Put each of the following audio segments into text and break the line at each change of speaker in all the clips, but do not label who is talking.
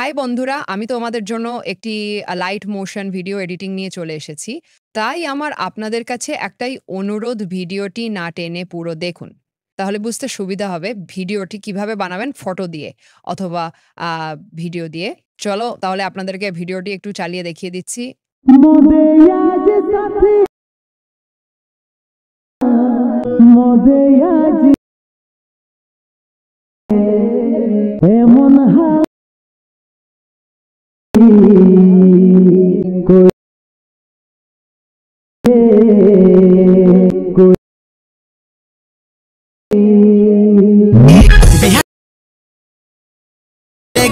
High বন্ধুরা, আমি তোমাদের জন্য একটি লাইট মোশন ভিডিও এডিটিং নিয়ে চলে এসেছি। তাই আমার আপনাদের কাছে একটাই অনুরোধ, ভিডিওটি না টেনে পুরো দেখুন। তাহলে বুঝতে সুবিধা হবে ভিডিওটি কিভাবে বানাবেন ফটো দিয়ে অথবা আ ভিডিও দিয়ে। চলো তাহলে আপনাদেরকে ভিডিওটি একটু চালিয়ে দেখিয়ে দিচ্ছি।
মোদে আজ সাথী মোদে আজ এমন হাল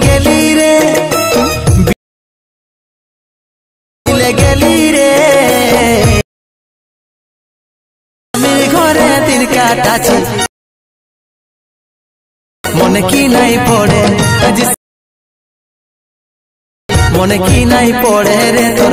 গেলি রে গেলি রে আমি ঘরে তীর কাটাছি মনে কি নাই পড়ে মনে কি নাই পড়ে রে তোর।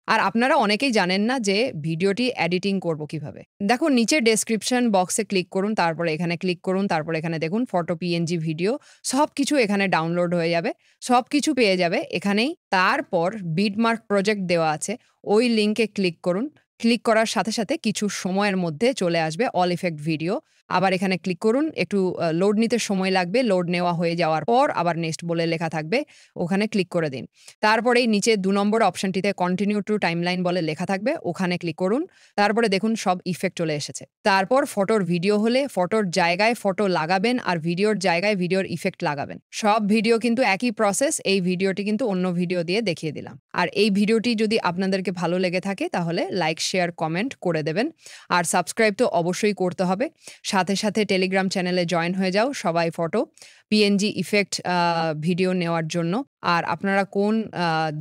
আর আপনারা অনেকেই জানেন না যে ভিডিওটি এডিটিং করব কিভাবে। দেখুন নিচে ডেসক্রিপশন বক্সে ক্লিক করুন, তারপরে এখানে ক্লিক করুন, তারপরে এখানে দেখুন ফটো, পিএনজি, ভিডিও সবকিছু এখানে ডাউনলোড হয়ে যাবে। সবকিছু পেয়ে যাবে এখানেই। তারপর বিটমার্ক প্রজেক্ট দেওয়া আছে, ওই লিংকে ক্লিক করুন। ক্লিক করার সাথে সাথে কিছু সময়ের মধ্যে চলে আসবে অল ইফেক্ট ভিডিও। আবার এখানে ক্লিক করুন, একটু লোড নিতে সময় লাগবে। লোড নেওয়া হয়ে যাওয়ার পর আবার নেক্সট বলে লেখা থাকবে, ওখানে ক্লিক করে দিন। তারপরে নিচে ২ নম্বর অপশনটিতে কন্টিনিউ টু টাইমলাইন বলে লেখা থাকবে, ওখানে ক্লিক করুন। তারপরে দেখুন সব ইফেক্ট চলে এসেছে। তারপর ফটোর ভিডিও হলে ফটোর জায়গায় ফটো লাগাবেন আর ভিডিওর জায়গায় ভিডিওর ইফেক্ট লাগাবেন। সব ভিডিও কিন্তু একই প্রসেস। এই ভিডিওটি কিন্তু অন্য ভিডিও দিয়ে দেখিয়ে দিলাম। আর এই ভিডিওটি যদি আপনাদেরকে ভালো লেগে থাকে তাহলে লাইক, শেয়ার, কমেন্ট করে দেবেন। আর সাবস্ক্রাইব তো অবশ্যই করতে হবে। সাথে সাথে টেলিগ্রাম চ্যানেলে জয়েন হয়ে যাও সবাই ফটো, পিএনজি ইফেক্ট ভিডিও নেওয়ার জন্য। আর আপনারা কোন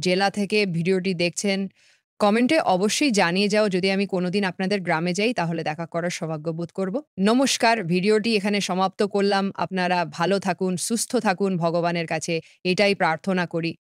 জেলা থেকে ভিডিওটি দেখছেন কমেন্টে অবশ্যই জানিয়ে যাও। যদি আমি কোনোদিন আপনাদের গ্রামে যাই তাহলে দেখা করার সৌভাগ্য বোধ করব। নমস্কার, ভিডিওটি এখানে সমাপ্ত করলাম। আপনারা ভালো থাকুন, সুস্থ থাকুন, ভগবানের কাছে এটাই প্রার্থনা করি।